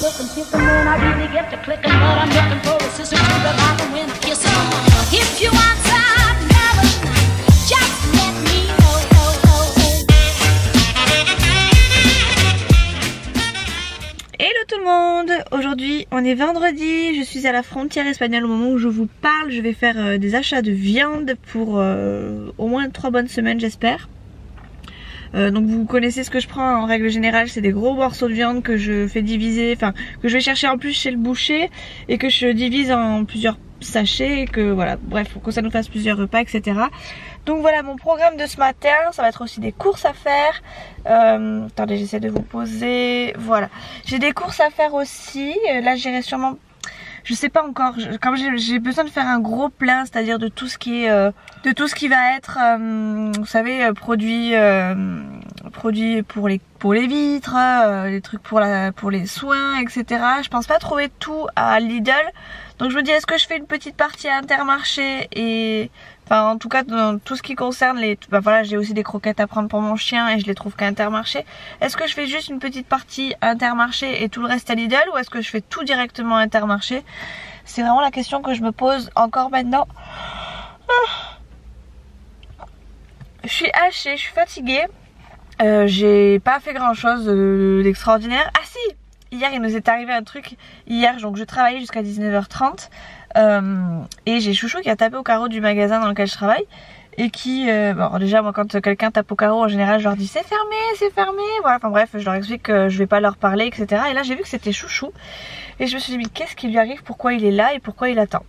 looking, kissing when I really get to clicking, but I'm looking for a sister to revive and win a kiss. If you want some love, just let me know. Hello tout le monde, aujourd'hui on est vendredi, je suis à la frontière espagnole au moment où je vous parle. Je vais faire des achats de viande pour au moins 3 bonnes semaines j'espère. Donc vous connaissez ce que je prends en règle générale, c'est des gros morceaux de viande que je fais diviser, enfin que je vais chercher en plus chez le boucher et que je divise en plusieurs sachets et que voilà, bref, pour que ça nous fasse plusieurs repas, etc. Donc voilà mon programme de ce matin, ça va être aussi des courses à faire. Attendez, j'essaie de vous poser, voilà. J'ai des courses à faire aussi, là j'irai sûrement... Je sais pas encore, comme j'ai besoin de faire un gros plein, c'est-à-dire de tout ce qui est, va être, vous savez, produits pour les vitres, les trucs pour les soins, etc. Je pense pas trouver tout à Lidl, donc je me dis est-ce que je fais une petite partie à Intermarché et, enfin en tout cas dans tout ce qui concerne les, bah voilà, j'ai aussi des croquettes à prendre pour mon chien et je les trouve qu'à Intermarché. Est-ce que je fais juste une petite partie à Intermarché et tout le reste à Lidl, ou est-ce que je fais tout directement à Intermarché? C'est vraiment la question que je me pose encore maintenant. Je suis hachée, je suis fatiguée. J'ai pas fait grand chose d'extraordinaire. Ah si! Hier il nous est arrivé un truc. Hier donc je travaillais jusqu'à 19h30 et j'ai Chouchou qui a tapé au carreau du magasin dans lequel je travaille. Et qui, bon déjà moi quand quelqu'un tape au carreau en général je leur dis c'est fermé, voilà, enfin bref je leur explique que je vais pas leur parler, etc. Et là j'ai vu que c'était Chouchou et je me suis dit mais qu'est-ce qui lui arrive, pourquoi il est là et pourquoi il attend.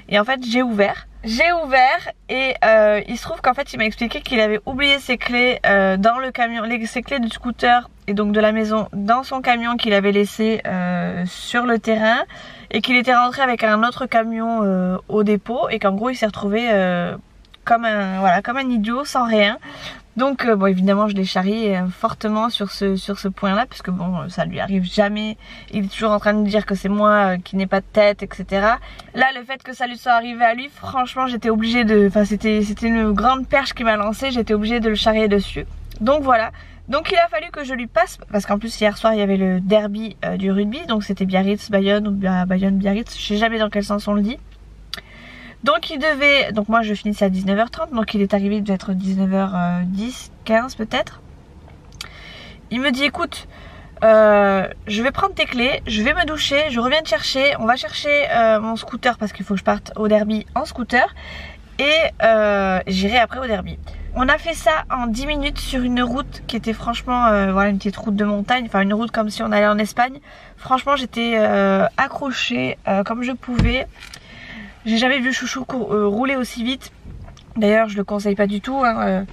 Et en fait j'ai ouvert et il se trouve qu'en fait il m'a expliqué qu'il avait oublié ses clés dans le camion, ses clés du scooter et donc de la maison dans son camion qu'il avait laissé sur le terrain, et qu'il était rentré avec un autre camion au dépôt et qu'en gros il s'est retrouvé comme un idiot sans rien. Donc bon évidemment je l'ai charrié fortement sur ce point là, parce que bon ça lui arrive jamais, il est toujours en train de me dire que c'est moi qui n'ai pas de tête, etc. Là le fait que ça lui soit arrivé à lui, franchement j'étais obligée de, enfin c'était une grande perche qui m'a lancée, j'étais obligée de le charrier dessus. Donc voilà, donc il a fallu que je lui passe, parce qu'en plus hier soir il y avait le derby du rugby, donc c'était Biarritz-Bayonne ou Bayonne-Biarritz, je sais jamais dans quel sens on le dit. Donc il devait, donc moi je finissais à 19h30, donc il est arrivé, il devait être 19h10, 15 peut-être. Il me dit écoute, je vais prendre tes clés, je vais me doucher, je reviens te chercher, on va chercher mon scooter parce qu'il faut que je parte au derby en scooter et j'irai après au derby. On a fait ça en 10 minutes sur une route qui était franchement, voilà, une petite route de montagne, enfin une route comme si on allait en Espagne. Franchement j'étais accrochée comme je pouvais. J'ai jamais vu Chouchou rouler aussi vite. D'ailleurs je le conseille pas du tout hein.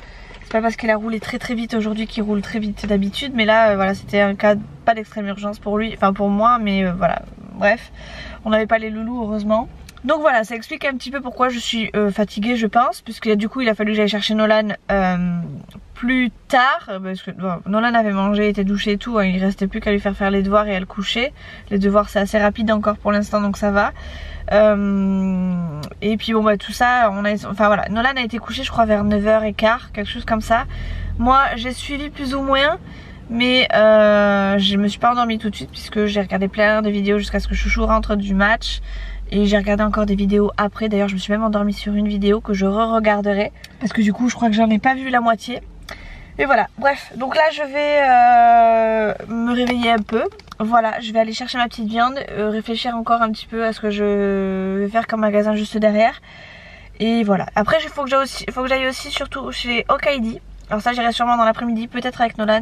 C'est pas parce qu'il a roulé très vite aujourd'hui qu'il roule très vite d'habitude, mais là voilà, c'était un cas pas d'extrême urgence pour lui, enfin pour moi, mais voilà, bref, on n'avait pas les loulous heureusement. Donc voilà, ça explique un petit peu pourquoi je suis fatiguée je pense, puisque du coup il a fallu que j'aille chercher Nolan plus tard, parce que bon, Nolan avait mangé, était douché et tout, hein, il restait plus qu'à lui faire les devoirs et à le coucher. Les devoirs c'est assez rapide encore pour l'instant donc ça va. Et puis bon bah tout ça, enfin voilà, Nolan a été couché je crois vers 9h15, quelque chose comme ça. Moi j'ai suivi plus ou moins, mais je me suis pas endormie tout de suite puisque j'ai regardé plein de vidéos jusqu'à ce que Chouchou rentre du match. Et j'ai regardé encore des vidéos après, d'ailleurs je me suis même endormie sur une vidéo que je re-regarderai, parce que du coup je crois que j'en ai pas vu la moitié. Et voilà, bref, donc là je vais me réveiller un peu. Voilà, je vais aller chercher ma petite viande, réfléchir encore un petit peu à ce que je vais faire comme magasin juste derrière. Et voilà, après il faut que j'aille aussi surtout chez Okaidi. Alors ça j'irai sûrement dans l'après-midi, peut-être avec Nolan,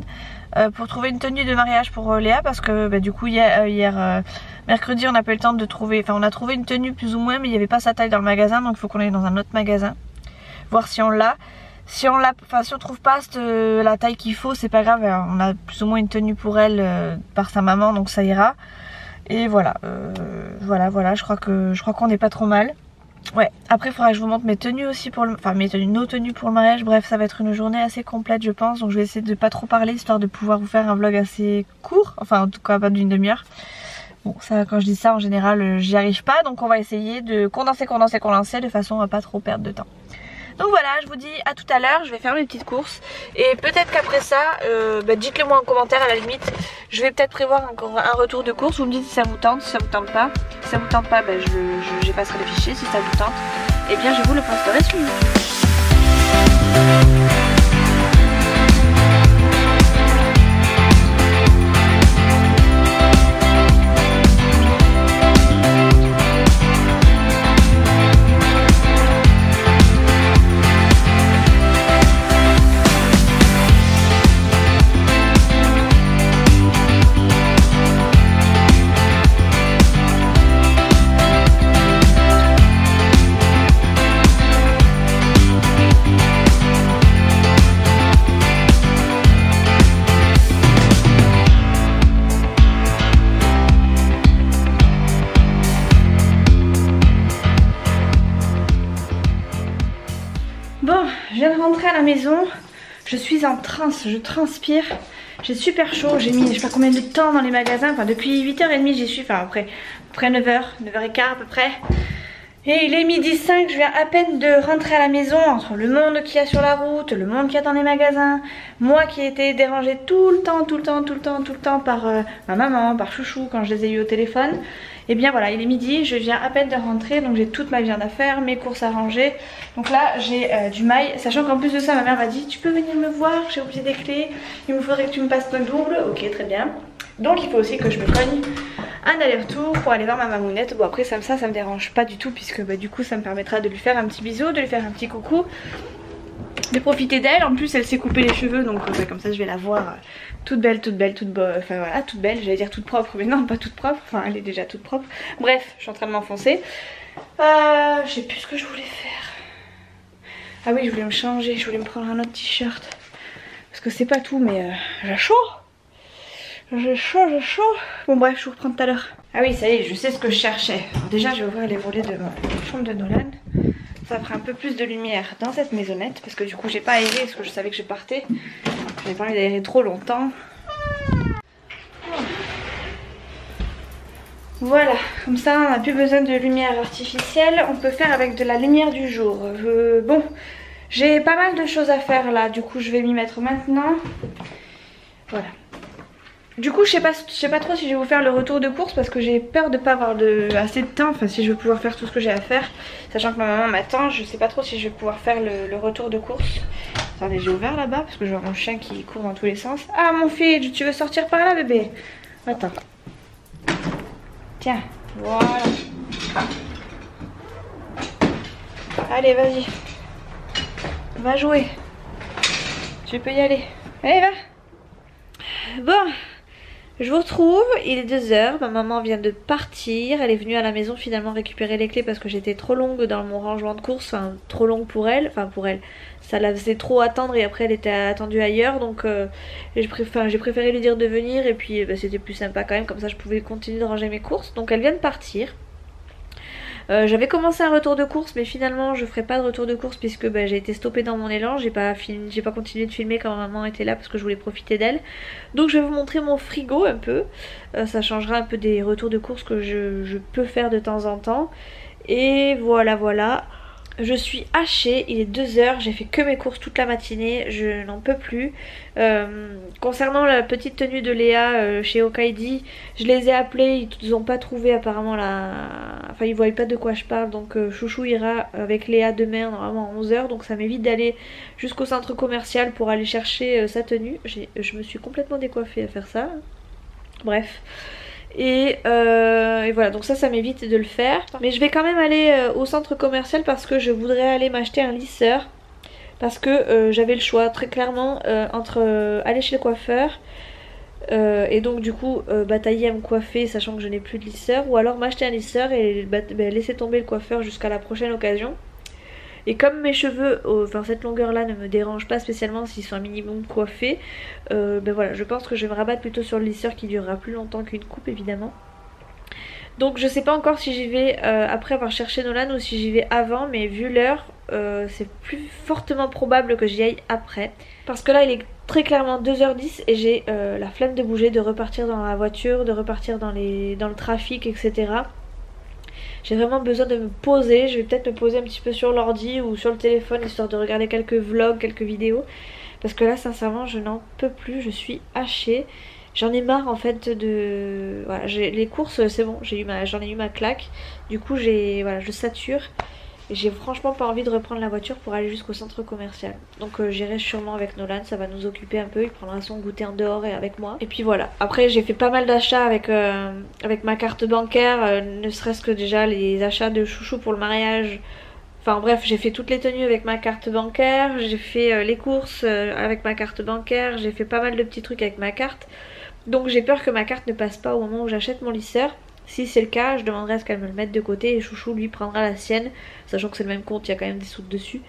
pour trouver une tenue de mariage pour Léa, parce que bah, du coup hier mercredi on n'a pas eu le temps de trouver, enfin on a trouvé une tenue plus ou moins, mais il n'y avait pas sa taille dans le magasin, donc il faut qu'on aille dans un autre magasin, voir si on l'a. Si on trouve pas la taille qu'il faut, c'est pas grave, on a plus ou moins une tenue pour elle par sa maman, donc ça ira. Et voilà, voilà, je crois qu'on n'est pas trop mal. Ouais, après il faudra que je vous montre mes tenues aussi pour nos tenues pour le mariage. Bref, ça va être une journée assez complète je pense, donc je vais essayer de pas trop parler histoire de pouvoir vous faire un vlog assez court, enfin en tout cas pas d'une demi-heure. Bon ça, quand je dis ça en général j'y arrive pas, donc on va essayer de condenser de façon à pas trop perdre de temps. Donc voilà, je vous dis à tout à l'heure, je vais faire mes petites courses. Et peut-être qu'après ça, dites-le moi en commentaire à la limite. Je vais peut-être prévoir encore un retour de course. Vous me dites si ça vous tente, si ça vous tente pas. Si ça vous tente pas, j'effacerai les fichiers. Si ça vous tente, eh bien je vous le posterai sur YouTube. Bon, je viens de rentrer à la maison, je suis en transe, je transpire, j'ai super chaud, j'ai mis je sais pas combien de temps dans les magasins, enfin depuis 8h30 j'y suis, enfin après 9h, 9h15 à peu près. Et il est 12h05, je viens à peine de rentrer à la maison entre le monde qu'il y a sur la route, le monde qu'il y a dans les magasins, moi qui ai été dérangée tout le temps par ma maman, par chouchou quand je les ai eu au téléphone. Et bien voilà, il est midi, je viens à peine de rentrer, donc j'ai toute ma viande à faire, mes courses à ranger. Donc là j'ai du mail, sachant qu'en plus de ça ma mère m'a dit tu peux venir me voir, j'ai oublié des clés, il me faudrait que tu me passes ton double, ok très bien. Donc il faut aussi que je me cogne un aller-retour pour aller voir ma mamounette. Bon après ça me dérange pas du tout puisque du coup ça me permettra de lui faire un petit bisou, de lui faire un petit coucou, de profiter d'elle. En plus elle s'est coupé les cheveux donc comme ça je vais la voir toute belle, toute belle, enfin voilà, toute belle, j'allais dire toute propre mais non pas toute propre, enfin elle est déjà toute propre. Bref, je suis en train de m'enfoncer. Je sais plus ce que je voulais faire. Ah oui je voulais me changer, je voulais me prendre un autre t-shirt. Parce que c'est pas tout mais j'ai chaud. J'ai chaud. Bon bref, je vous reprends tout à l'heure. Ah oui, ça y est, je sais ce que je cherchais. Alors déjà, je vais ouvrir les volets de ma chambre de Nolan. Ça fera un peu plus de lumière dans cette maisonnette. Parce que du coup, j'ai pas aéré parce que je savais que je partais. J'avais pas envie d'aérer trop longtemps. Voilà, comme ça, on n'a plus besoin de lumière artificielle. On peut faire avec de la lumière du jour. Bon, j'ai pas mal de choses à faire là. Du coup, je vais m'y mettre maintenant. Voilà. Du coup je sais pas trop si je vais vous faire le retour de course parce que j'ai peur de pas avoir assez de temps, enfin si je vais pouvoir faire tout ce que j'ai à faire, sachant que ma maman m'attend, je sais pas trop si je vais pouvoir faire le retour de course. Attendez, j'ai ouvert là-bas parce que je vois mon chien qui court dans tous les sens. Ah mon fils, tu veux sortir par là bébé? Attends. Tiens, voilà. Allez vas-y. Va jouer. Tu peux y aller. Allez va. Bon. Je vous retrouve, il est 2h, ma maman vient de partir, elle est venue à la maison finalement récupérer les clés parce que j'étais trop longue dans mon rangement de courses, enfin trop longue pour elle, ça la faisait trop attendre et après elle était attendue ailleurs donc j'ai préféré lui dire de venir et puis c'était plus sympa quand même, comme ça je pouvais continuer de ranger mes courses, donc elle vient de partir. J'avais commencé un retour de course mais finalement je ferai pas de retour de course puisque j'ai été stoppée dans mon élan, j'ai pas continué de filmer quand maman était là parce que je voulais profiter d'elle. Donc je vais vous montrer mon frigo un peu, ça changera un peu des retours de course que je peux faire de temps en temps. Et voilà. Je suis hachée, il est 2h, j'ai fait que mes courses toute la matinée, je n'en peux plus. Concernant la petite tenue de Léa chez Okaidi, je les ai appelés, ils n'ont pas trouvé apparemment Enfin ils voient pas de quoi je parle, donc Chouchou ira avec Léa demain normalement à 11h, donc ça m'évite d'aller jusqu'au centre commercial pour aller chercher sa tenue. Je me suis complètement décoiffée à faire ça. Bref. Et voilà, donc ça m'évite de le faire. Mais je vais quand même aller au centre commercial parce que je voudrais aller m'acheter un lisseur. Parce que j'avais le choix très clairement entre aller chez le coiffeur et donc du coup batailler à me coiffer sachant que je n'ai plus de lisseur, ou alors m'acheter un lisseur et laisser tomber le coiffeur jusqu'à la prochaine occasion. Et comme mes cheveux, enfin cette longueur là ne me dérange pas spécialement s'ils sont un minimum coiffés, voilà, je pense que je vais me rabattre plutôt sur le lisseur qui durera plus longtemps qu'une coupe évidemment. Donc je sais pas encore si j'y vais après avoir cherché Nolan ou si j'y vais avant, mais vu l'heure c'est plus fortement probable que j'y aille après. Parce que là il est très clairement 2h10 et j'ai la flemme de bouger, de repartir dans la voiture, de repartir dans le trafic, etc. j'ai vraiment besoin de me poser. Je vais peut-être me poser un petit peu sur l'ordi ou sur le téléphone histoire de regarder quelques vlogs, quelques vidéos. Parce que là sincèrement je n'en peux plus, je suis hachée. J'en ai marre en fait de... Voilà, les courses c'est bon, j'en ai eu ma claque. Du coup voilà, je sature. Et j'ai franchement pas envie de reprendre la voiture pour aller jusqu'au centre commercial. Donc j'irai sûrement avec Nolan, ça va nous occuper un peu. Il prendra son goûter en dehors et avec moi. Et puis voilà. Après j'ai fait pas mal d'achats avec ma carte bancaire. Ne serait-ce que déjà les achats de chouchou pour le mariage. Enfin bref, j'ai fait toutes les tenues avec ma carte bancaire. J'ai fait les courses avec ma carte bancaire. J'ai fait pas mal de petits trucs avec ma carte. Donc j'ai peur que ma carte ne passe pas au moment où j'achète mon lisseur. Si c'est le cas, je demanderai à ce qu'elle me le mette de côté et chouchou lui prendra la sienne, sachant que c'est le même compte, il y a quand même des sous dessus.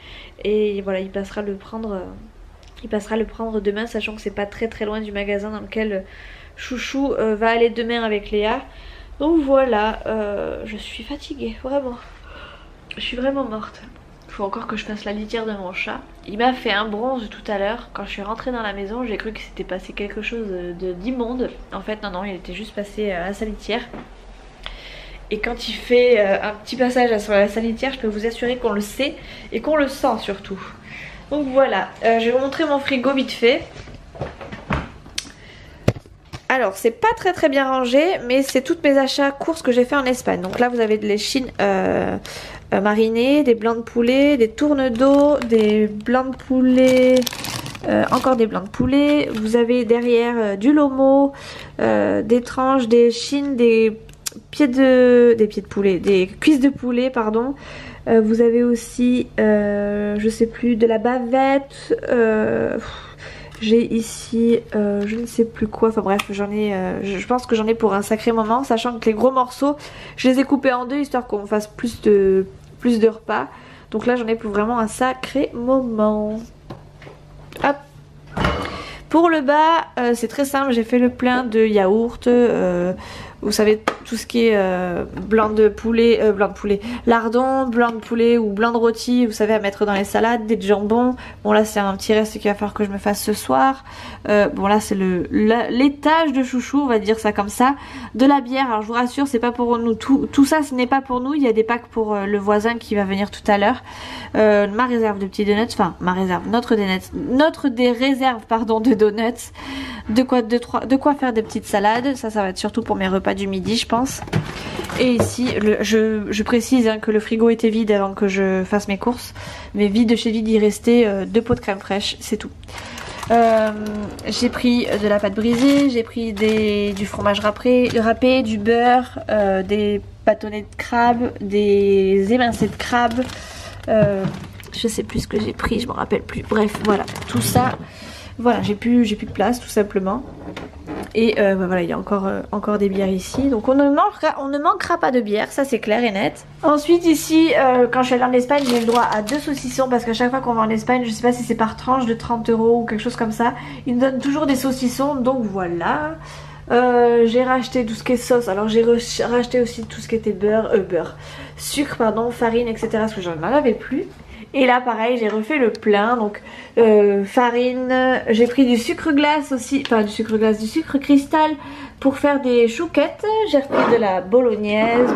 Et voilà, il passera le prendre demain, sachant que c'est pas très très loin du magasin dans lequel chouchou va aller demain avec Léa. Donc voilà, je suis fatiguée, vraiment. Je suis vraiment morte. Il faut encore que je fasse la litière de mon chat. Il m'a fait un bronze tout à l'heure. Quand je suis rentrée dans la maison, j'ai cru que s'était passé quelque chose d'immonde. En fait non, il était juste passé à sa litière. Et quand il fait un petit passage sur la salitière, je peux vous assurer qu'on le sait et qu'on le sent surtout. Donc voilà, je vais vous montrer mon frigo vite fait. Alors c'est pas très bien rangé, mais c'est toutes mes achats courses que j'ai fait en Espagne. Donc là vous avez de l'échine marinée, des blancs de poulet, des tournes d'eau, des blancs de poulet... encore des blancs de poulet. Vous avez derrière du lomo, des tranches, des chines, des cuisses de poulet pardon. Vous avez aussi je sais plus, de la bavette, j'ai ici je ne sais plus quoi, enfin bref j'en ai je pense que j'en ai pour un sacré moment, sachant que les gros morceaux je les ai coupés en deux histoire qu'on fasse plus de repas. Donc là j'en ai pour vraiment un sacré moment. Hop. Pour le bas c'est très simple, j'ai fait le plein de yaourt, vous savez tout ce qui est blanc de poulet, lardon, blanc de poulet ou blanc de rôti, vous savez à mettre dans les salades, des jambons. Bon là c'est un petit reste qu'il va falloir que je me fasse ce soir. Bon là c'est l'étage de chouchou, on va dire ça comme ça. De la bière, alors je vous rassure c'est pas pour nous, tout ça ce n'est pas pour nous, il y a des packs pour le voisin qui va venir tout à l'heure. Ma réserve de petits donuts, enfin ma réserve, notre des réserves pardon de donuts, de quoi faire des petites salades, ça va être surtout pour mes repas du midi je pense. Et ici je précise hein, que le frigo était vide avant que je fasse mes courses, mais vide de chez vide il restait 2 pots de crème fraîche, c'est tout. J'ai pris de la pâte brisée, j'ai pris du fromage râpé, du beurre, des bâtonnets de crabe, des émincés de crabe, je sais plus ce que j'ai pris, je me rappelle plus, bref voilà tout ça. Voilà, j'ai plus de place tout simplement. Et voilà, il y a encore des bières ici. Donc on ne manquera pas de bière, ça c'est clair et net. Ensuite ici, quand je suis allée en Espagne, j'ai eu le droit à 2 saucissons. Parce qu'à chaque fois qu'on va en Espagne, je sais pas si c'est par tranche de 30 € ou quelque chose comme ça, ils nous donnent toujours des saucissons, donc voilà. J'ai racheté tout ce qui est sauce. Alors j'ai racheté aussi tout ce qui était beurre, sucre pardon, farine etc. Parce que j'en avais plus. Et là pareil j'ai refait le plein, donc farine, j'ai pris du sucre glace aussi, enfin du sucre cristal pour faire des chouquettes. J'ai repris de la bolognaise,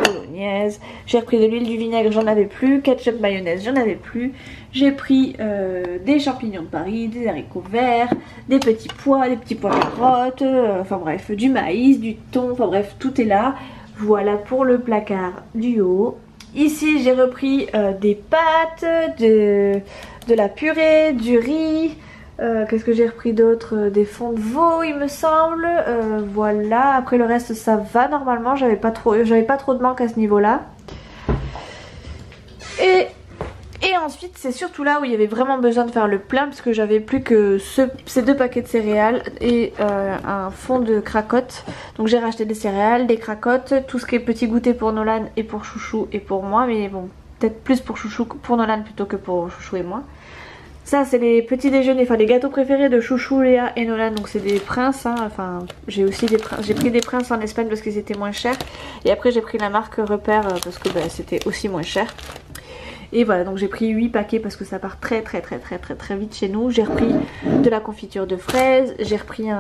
j'ai repris de l'huile, du vinaigre, j'en avais plus, ketchup mayonnaise, j'en avais plus. J'ai pris des champignons de Paris, des haricots verts, des petits pois carottes, enfin bref, du maïs, du thon, enfin bref, tout est là. Voilà pour le placard du haut. Ici j'ai repris des pâtes, de la purée, du riz, qu'est-ce que j'ai repris d'autre, des fonds de veau il me semble, voilà, après le reste ça va normalement, j'avais pas trop de manque à ce niveau là. Et ensuite c'est surtout là où il y avait vraiment besoin de faire le plein, parce que j'avais plus que ces 2 paquets de céréales et un fond de cracottes. Donc j'ai racheté des céréales, des cracottes, tout ce qui est petit goûter pour Nolan et pour chouchou et pour moi, mais bon peut-être plus pour Nolan plutôt que pour chouchou et moi. Ça c'est les petits déjeuners, enfin les gâteaux préférés de chouchou, Léa et Nolan, donc c'est des princes hein. Enfin j'ai aussi j'ai pris des princes en Espagne parce qu'ils étaient moins chers, et après j'ai pris la marque Repère parce que c'était aussi moins cher. Et voilà, donc j'ai pris 8 paquets parce que ça part très vite chez nous. J'ai repris de la confiture de fraises, j'ai repris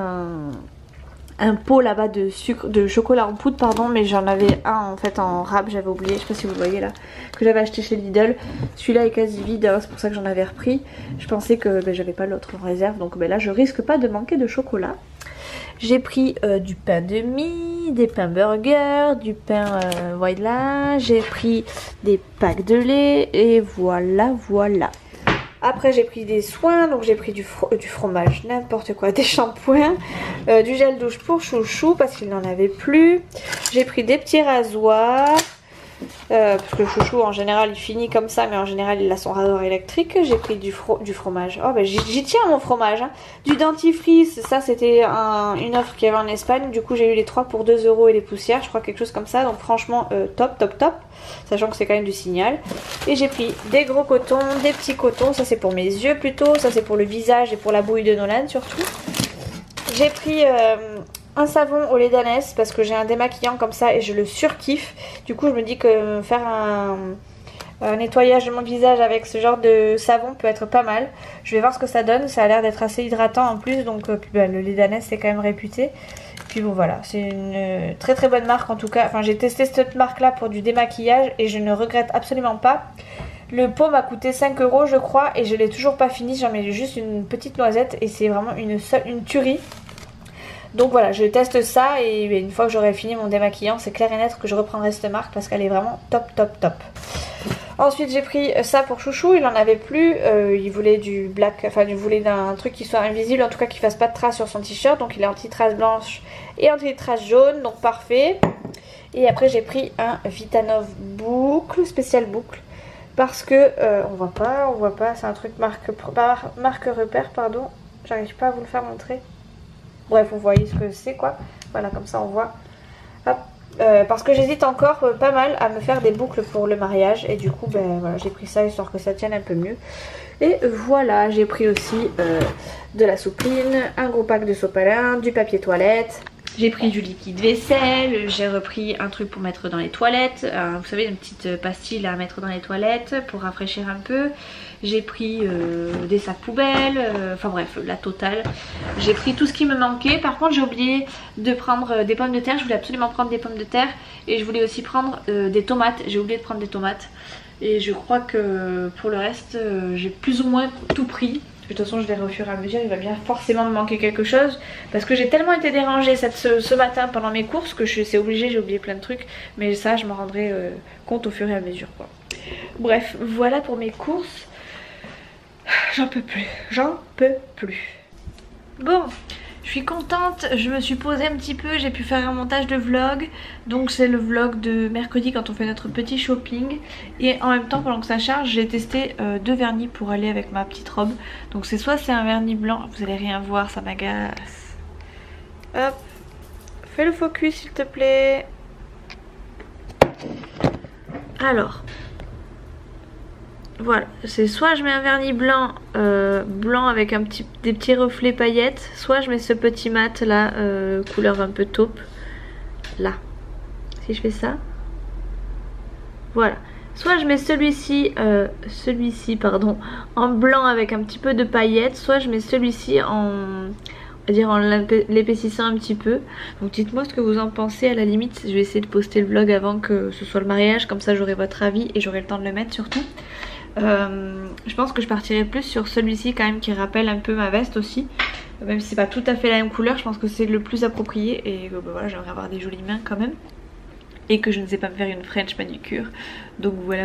un pot là-bas de sucre, de chocolat en poudre pardon, mais j'en avais un en fait en râpe, j'avais oublié, je sais pas si vous voyez là, que j'avais acheté chez Lidl. Celui-là est quasi vide, hein, c'est pour ça que j'en avais repris. Je pensais que j'avais pas l'autre en réserve, donc là je risque pas de manquer de chocolat. J'ai pris du pain de mie, des pains burger, du pain voilà, j'ai pris des packs de lait et voilà. Après j'ai pris des soins, donc j'ai pris du fromage, n'importe quoi, des shampoings, du gel douche pour chouchou parce qu'il n'en avait plus. J'ai pris des petits rasoirs, parce que chouchou en général il finit comme ça, mais en général il a son rasoir électrique. J'ai pris du fromage, oh bah j'y tiens mon fromage, hein. Du dentifrice, ça c'était une offre qu'il y avait en Espagne, du coup j'ai eu les 3 pour 2 € et les poussières, je crois quelque chose comme ça, donc franchement top, sachant que c'est quand même du Signal. Et j'ai pris des gros cotons, des petits cotons, ça c'est pour mes yeux plutôt, ça c'est pour le visage et pour la bouille de Nolan surtout. J'ai pris un savon au lait d'ânesse parce que j'ai un démaquillant comme ça et je le surkiffe. Du coup je me dis que faire un nettoyage de mon visage avec ce genre de savon peut être pas mal. Je vais voir ce que ça donne, ça a l'air d'être assez hydratant en plus, donc le lait d'ânesse c'est quand même réputé. Puis bon voilà, c'est une très très bonne marque en tout cas. Enfin j'ai testé cette marque là pour du démaquillage et je ne regrette absolument pas. Le pot m'a coûté 5 € je crois et je l'ai toujours pas fini, j'en mets juste une petite noisette et c'est vraiment une tuerie. Donc voilà, je teste ça et une fois que j'aurai fini mon démaquillant, c'est clair et net que je reprendrai cette marque parce qu'elle est vraiment top. Ensuite j'ai pris ça pour chouchou, il en avait plus, il voulait du black, enfin il voulait d'un truc qui soit invisible, en tout cas qui fasse pas de traces sur son t-shirt, donc il est anti-trace blanche et anti-trace jaune, donc parfait. Et après j'ai pris un Vitanov boucle, spécial boucle, parce que on voit pas, c'est un truc marque repère, pardon, j'arrive pas à vous le faire montrer. Bref, vous voyez ce que c'est quoi. Voilà, comme ça on voit. Hop. Parce que j'hésite encore pas mal à me faire des boucles pour le mariage. Et du coup, voilà, j'ai pris ça histoire que ça tienne un peu mieux. Et voilà, j'ai pris aussi de la soupline, un gros pack de sopalin, du papier toilette. J'ai pris du liquide vaisselle, j'ai repris un truc pour mettre dans les toilettes, vous savez une petite pastille à mettre dans les toilettes pour rafraîchir un peu. J'ai pris des sacs poubelles, enfin bref la totale. J'ai pris tout ce qui me manquait. Par contre j'ai oublié de prendre des pommes de terre, je voulais absolument prendre des pommes de terre. Et je voulais aussi prendre des tomates, j'ai oublié de prendre des tomates. Et je crois que pour le reste j'ai plus ou moins tout pris. De toute façon je verrai au fur et à mesure, il va bien forcément me manquer quelque chose. Parce que j'ai tellement été dérangée ce matin pendant mes courses que c'est obligé, j'ai oublié plein de trucs. Mais ça je m'en rendrai compte au fur et à mesure quoi. Bref, voilà pour mes courses. J'en peux plus. Bon, je suis contente, je me suis posée un petit peu, j'ai pu faire un montage de vlog. Donc c'est le vlog de mercredi quand on fait notre petit shopping. Et en même temps pendant que ça charge, j'ai testé 2 vernis pour aller avec ma petite robe. Donc c'est soit c'est un vernis blanc, vous allez rien voir, ça m'agace. Hop, fais le focus s'il te plaît. Alors... Voilà, c'est soit je mets un vernis blanc, blanc avec des petits reflets paillettes, soit je mets ce petit mat là, couleur un peu taupe, là. Si je fais ça, voilà. Soit je mets celui-ci pardon, en blanc avec un petit peu de paillettes, soit je mets celui-ci en l'épaississant un petit peu. Donc dites-moi ce que vous en pensez, à la limite je vais essayer de poster le vlog avant que ce soit le mariage, comme ça j'aurai votre avis et j'aurai le temps de le mettre surtout. Je pense que je partirai plus sur celui-ci quand même qui rappelle un peu ma veste aussi. Même si c'est pas tout à fait la même couleur, je pense que c'est le plus approprié. Et voilà, j'aimerais avoir des jolies mains quand même. Et que je ne sais pas me faire une French manucure. Donc voilà.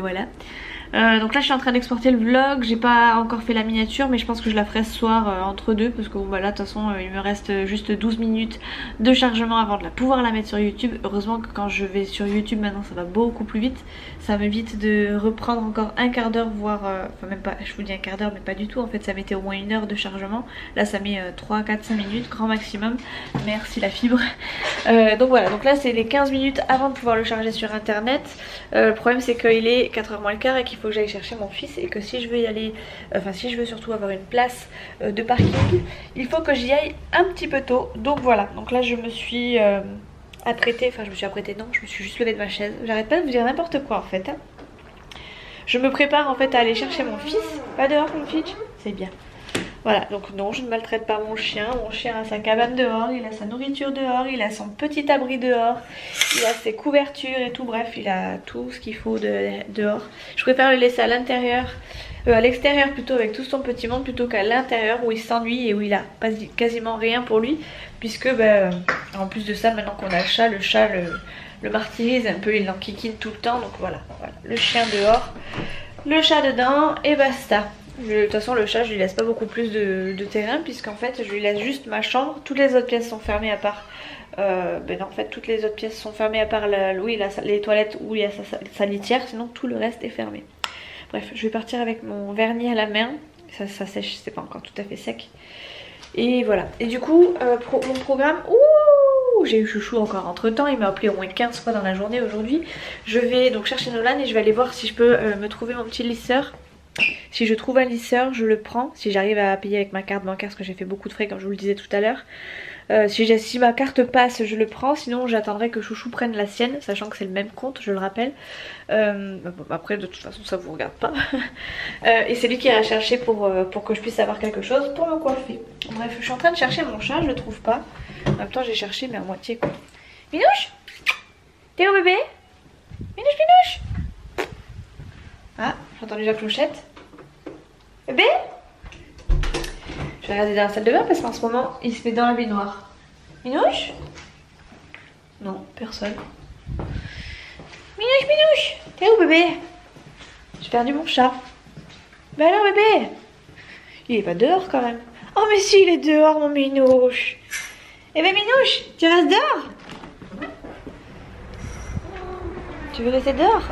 Donc là je suis en train d'exporter le vlog, j'ai pas encore fait la miniature mais je pense que je la ferai ce soir entre deux parce que bon bah là de toute façon il me reste juste 12 minutes de chargement avant de pouvoir la mettre sur YouTube. Heureusement que quand je vais sur YouTube maintenant ça va beaucoup plus vite, ça m'évite de reprendre encore un quart d'heure voire, enfin même pas, je vous dis un quart d'heure mais pas du tout en fait, ça mettait au moins 1 heure de chargement. Là ça met 3, 4, 5 minutes grand maximum, merci la fibre. Donc voilà, donc là c'est les 15 minutes avant de pouvoir le charger sur internet. Le problème c'est qu'il est 4h moins le quart et qu'il faut que j'aille chercher mon fils et que si je veux y aller, enfin si je veux surtout avoir une place de parking, il faut que j'y aille un petit peu tôt. Donc voilà, donc là je me suis apprêtée, enfin je me suis apprêtée non, je me suis juste levée de ma chaise. J'arrête pas de vous dire n'importe quoi en fait. Je me prépare en fait à aller chercher mon fils. Pas dehors mon fils, c'est bien. Voilà, donc non, je ne maltraite pas mon chien. Mon chien a sa cabane dehors, il a sa nourriture dehors, il a son petit abri dehors, il a ses couvertures et tout, bref, il a tout ce qu'il faut dehors. Je préfère le laisser à l'intérieur, à l'extérieur plutôt, avec tout son petit monde, plutôt qu'à l'intérieur où il s'ennuie et où il a quasiment rien pour lui. Puisque, en plus de ça, maintenant qu'on a le chat le martyrise un peu, il l'enquiquine tout le temps. Donc voilà, le chien dehors, le chat dedans et basta. De toute façon le chat je lui laisse pas beaucoup plus de terrain puisqu'en fait je lui laisse juste ma chambre. Toutes les autres pièces sont fermées à part non, en fait toutes les autres pièces sont fermées à part où il a les toilettes, où il y a sa litière, sinon tout le reste est fermé. Bref, je vais partir avec mon vernis à la main, ça sèche, c'est pas encore tout à fait sec. Et voilà, et du coup mon programme, j'ai eu Chouchou encore entre temps, il m'a appelé au moins 15 fois dans la journée aujourd'hui. Je vais donc chercher Nolan et je vais aller voir si je peux me trouver mon petit lisseur. Si je trouve un lisseur, je le prends. Si j'arrive à payer avec ma carte bancaire, parce que j'ai fait beaucoup de frais comme je vous le disais tout à l'heure. Si ma carte passe, je le prends. Sinon, j'attendrai que Chouchou prenne la sienne, sachant que c'est le même compte, je le rappelle. Après, de toute façon, ça vous regarde pas. Et c'est lui qui ira chercher pour que je puisse avoir quelque chose pour me coiffer. Bref, je suis en train de chercher mon chat, je le trouve pas. En même temps, j'ai cherché, mais à moitié quoi. Minouche, t'es où bébé? Minouche, Minouche. Ah, j'ai entendu la clochette. Bébé? Je vais regarder dans la salle de bain parce qu'en ce moment il se met dans la baignoire. Minouche? Non, personne. Minouche, Minouche, t'es où bébé? J'ai perdu mon chat. Bah alors bébé? Il est pas dehors quand même. Oh mais si, il est dehors mon Minouche. Eh ben Minouche, tu restes dehors? Tu veux rester dehors?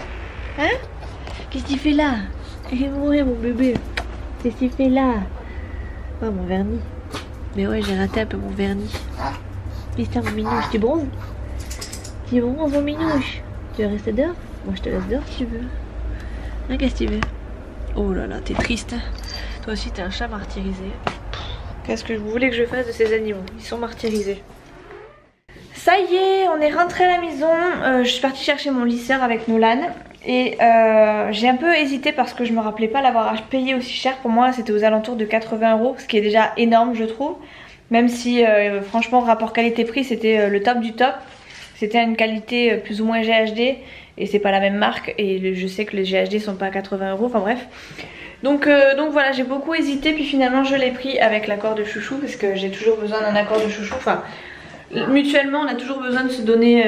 Hein? Qu'est-ce que tu fais là? Eh ouais mon bébé, qu'est-ce que tu fais là? Oh mon vernis. Mais ouais, j'ai raté un peu mon vernis. Qu'est-ce que mon Minouche, tu bronzes? Tu bronzes mon Minouche? Tu veux rester dehors? Moi je te laisse dehors si tu veux. Hein, qu'est-ce que tu veux? Oh là là, t'es triste. Toi aussi t'es un chat martyrisé. Qu'est-ce que vous voulez que je fasse de ces animaux? Ils sont martyrisés. Ça y est, on est rentré à la maison. Je suis partie chercher mon lisseur avec Nolan. Et j'ai un peu hésité parce que je me rappelais pas l'avoir payé aussi cher. Pour moi c'était aux alentours de 80 €, ce qui est déjà énorme je trouve. Même si franchement rapport qualité-prix c'était le top du top. C'était une qualité plus ou moins GHD et c'est pas la même marque. Et je sais que les GHD sont pas à 80 €, enfin bref. Donc voilà, j'ai beaucoup hésité puis finalement je l'ai pris avec l'accord de Chouchou. Parce que j'ai toujours besoin d'un accord de Chouchou. Enfin, mutuellement on a toujours besoin de se donner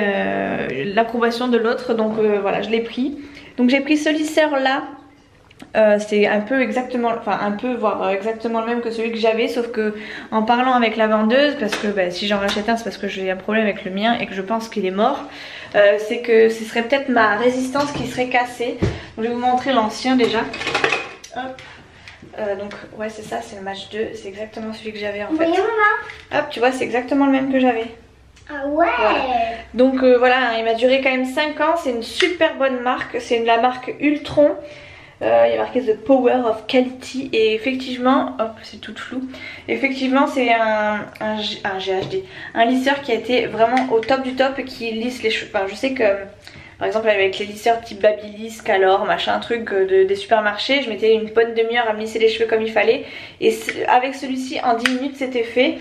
l'approbation de l'autre. Donc voilà, je l'ai pris. Donc j'ai pris ce lisseur là. C'est un peu exactement, voire exactement le même que celui que j'avais, sauf que en parlant avec la vendeuse, parce que si j'en rachète un c'est parce que j'ai un problème avec le mien et que je pense qu'il est mort, c'est que ce serait peut-être ma résistance qui serait cassée. Donc je vais vous montrer l'ancien déjà. Hop. Donc ouais c'est ça, c'est le match 2, c'est exactement celui que j'avais en fait. Hop, tu vois c'est exactement le même que j'avais. Ah ouais. Voilà. Donc voilà, il m'a duré quand même 5 ans, c'est une super bonne marque, c'est la marque Ultron. Il y a marqué The Power of Quality et effectivement, hop c'est tout flou, effectivement c'est un GHD, un lisseur qui a été vraiment au top du top et qui lisse les cheveux. Enfin, je sais que par exemple avec les lisseurs type Babyliss, Calor, machin truc des supermarchés, je mettais une bonne demi-heure à me lisser les cheveux comme il fallait et avec celui-ci en 10 minutes c'était fait.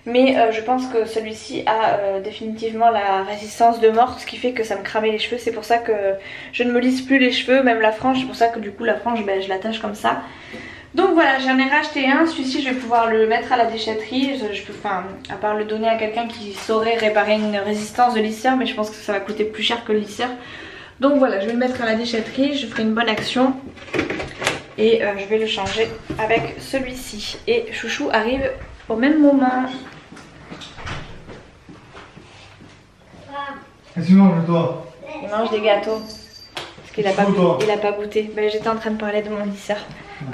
Mais je pense que celui-ci a définitivement la résistance de mort, ce qui fait que ça me cramait les cheveux. C'est pour ça que je ne me lisse plus les cheveux, même la frange. C'est pour ça que du coup la frange je l'attache comme ça. Donc voilà, j'en ai racheté un. Celui-ci je vais pouvoir le mettre à la déchetterie. À part le donner à quelqu'un qui saurait réparer une résistance de lisseur, mais je pense que ça va coûter plus cher que le lisseur. Donc voilà, je vais le mettre à la déchetterie. Je ferai une bonne action. Et je vais le changer avec celui-ci. Et Chouchou arrive au même moment. Qu'est-ce que tu manges toi? Il mange des gâteaux. Parce qu'il a pas goûté. J'étais en train de parler de mon lisseur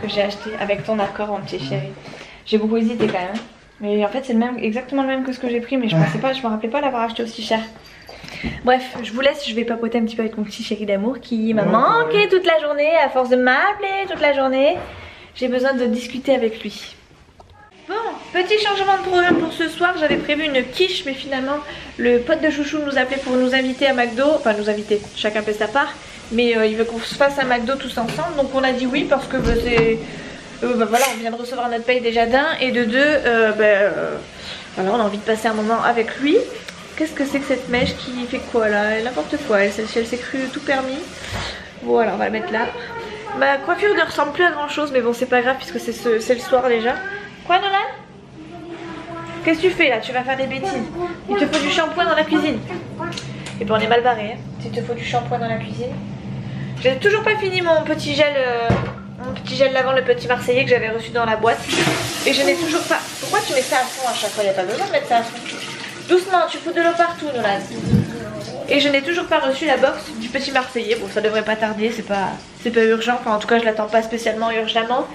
que j'ai acheté avec ton accord mon petit chéri. J'ai beaucoup hésité quand même. Mais en fait c'est exactement le même que ce que j'ai pris. Mais je me rappelais pas l'avoir acheté aussi cher. Bref, je vous laisse, je vais papoter un petit peu avec mon petit chéri d'amour qui m'a manqué toute la journée. À force de m'appeler toute la journée, j'ai besoin de discuter avec lui. Bon, petit changement de programme pour ce soir. J'avais prévu une quiche, mais finalement le pote de Chouchou nous appelait pour nous inviter à McDo. Enfin nous inviter, chacun paie sa part. Mais il veut qu'on se fasse un McDo tous ensemble. Donc on a dit oui parce que Bah voilà, on vient de recevoir notre paye déjà d'un, et de deux, voilà, on a envie de passer un moment avec lui. Qu'est-ce que c'est que cette mèche qui fait quoi là? N'importe quoi, elle s'est crue tout permis. Voilà, on va la mettre là. Ma coiffure ne ressemble plus à grand chose, mais bon, c'est pas grave puisque c'est le soir déjà. Quoi, Nolan? Qu'est-ce que tu fais là? Tu vas faire des bêtises. Il te faut du shampoing dans la cuisine. Et puis on est mal barré, hein. S'il te faut du shampoing dans la cuisine. J'ai toujours pas fini mon petit gel lavant, le petit marseillais que j'avais reçu dans la boîte. Et je n'ai toujours pas... Pourquoi tu mets ça à fond à chaque fois? Il n'y a pas besoin de mettre ça à fond. Doucement, tu fous de l'eau partout, Nolan. Et je n'ai toujours pas reçu la box du petit marseillais. Bon, ça devrait pas tarder, c'est pas urgent. Enfin, en tout cas, je l'attends pas spécialement urgemment.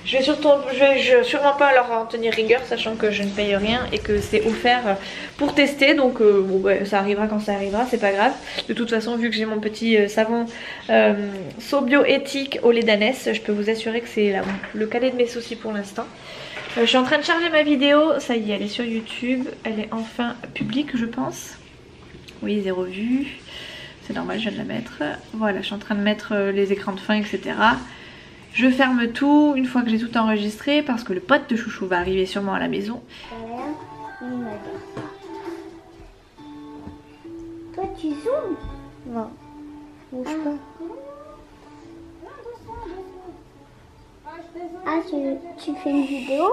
Je vais sûrement pas leur en tenir rigueur, sachant que je ne paye rien et que c'est offert pour tester. Donc bon, bah, ça arrivera quand ça arrivera, c'est pas grave. De toute façon, vu que j'ai mon petit savon Sobio éthique au lait d'ânesse, je peux vous assurer que c'est le cadet de mes soucis pour l'instant. Je suis en train de charger ma vidéo, ça y est, elle est sur YouTube. Elle est enfin publique, je pense. Oui, 0 vue. C'est normal, je viens de la mettre. Voilà, je suis en train de mettre les écrans de fin, etc. Je ferme tout une fois que j'ai tout enregistré parce que le pote de Chouchou va arriver sûrement à la maison. Toi tu zoomes? Non, bouge pas. Ah, tu fais une vidéo?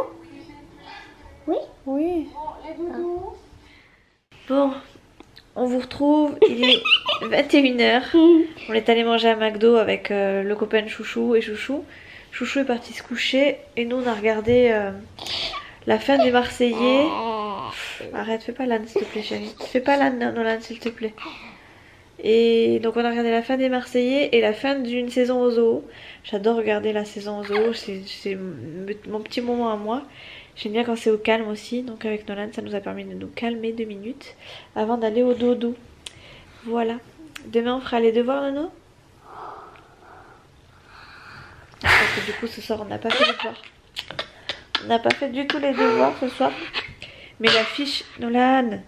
Oui? Oui. Bon, on vous retrouve, il est 21h. On est allé manger à McDo avec le copain Chouchou et Chouchou. Chouchou est parti se coucher et nous on a regardé la fin des Marseillais. Arrête, fais pas l'âne s'il te plaît chérie. Fais pas l'âne Nolan s'il te plaît. Et donc on a regardé la fin des Marseillais et la fin d'une saison au zoo. J'adore regarder la saison au zoo, c'est mon petit moment à moi. J'aime bien quand c'est au calme aussi, donc avec Nolan ça nous a permis de nous calmer 2 minutes avant d'aller au dodo. Voilà. Demain on fera les devoirs, Nono? Parce que du coup ce soir on n'a pas fait les devoirs. On n'a pas fait du tout les devoirs ce soir. Mais la fiche, Nolan,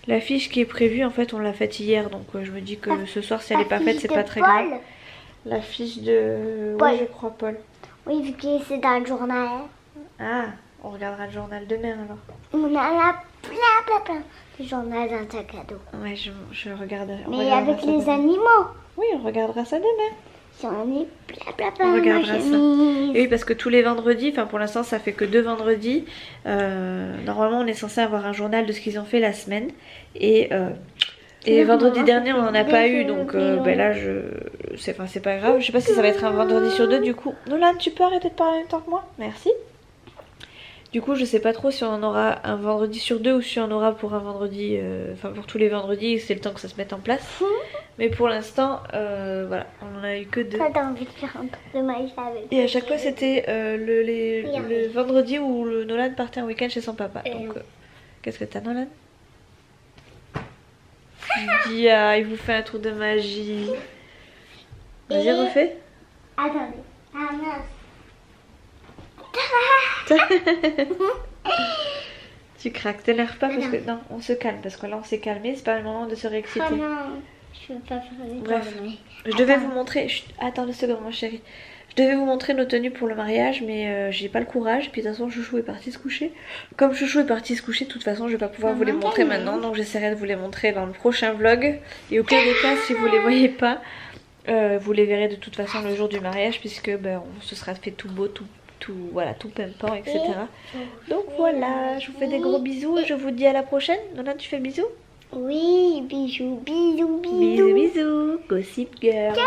la fiche qui est prévue en fait on l'a faite hier, donc je me dis que ce soir si elle n'est pas faite c'est pas très grave. La fiche de... Paul. Oui je crois Paul. Oui, vu que c'est dans le journal. Ah, on regardera le journal demain alors. On a plein de journal dans ta cadeau. Ouais, je regarderai. Mais avec les animaux. Oui, on regardera ça demain. J'en ai plein. On regardera ça. Et Et oui, parce que tous les vendredis, enfin pour l'instant ça fait que 2 vendredis, normalement on est censé avoir un journal de ce qu'ils ont fait la semaine. Et vendredi dernier on n'en a pas eu, donc là c'est pas grave. Je sais pas si ça va être un vendredi sur 2 du coup. Nolan, tu peux arrêter de parler en même temps que moi? Merci. Du coup je sais pas trop si on en aura un vendredi sur 2 ou si on en aura pour un vendredi, enfin pour tous les vendredis, c'est le temps que ça se mette en place. Mais pour l'instant, voilà, on en a eu que 2. toi t'as envie de faire un truc de maïs avec. Et à chaque fois c'était le vendredi où le Nolan partait en week-end chez son papa. Donc qu'est-ce que t'as Nolan? Il dit il vous fait un tour de magie. Vas-y refais. Attendez. Ah mince. Tu craques, t'énerves pas parce que... Non, on se calme parce que là on s'est calmé, c'est pas le moment de se réexciter. Oh non, je veux pas faire les Bref, tournées. je devais vous montrer... Chut, attends 2 secondes mon chéri. Je devais vous montrer nos tenues pour le mariage mais j'ai pas le courage. Puis de toute façon Chouchou est parti se coucher. Comme Chouchou est parti se coucher, de toute façon je vais pas pouvoir vous les montrer maintenant. Donc j'essaierai de vous les montrer dans le prochain vlog. Et au pire des cas, si vous les voyez pas, vous les verrez de toute façon le jour du mariage. Puisque on se sera fait tout beau, tout pimpant, etc. Donc voilà, je vous fais des gros bisous. Je vous dis à la prochaine. Nolan, tu fais bisous? Oui, bisous. Bisous. Gossip Girl.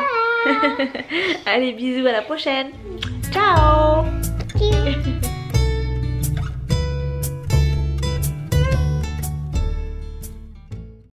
Allez, bisous, à la prochaine. Ciao.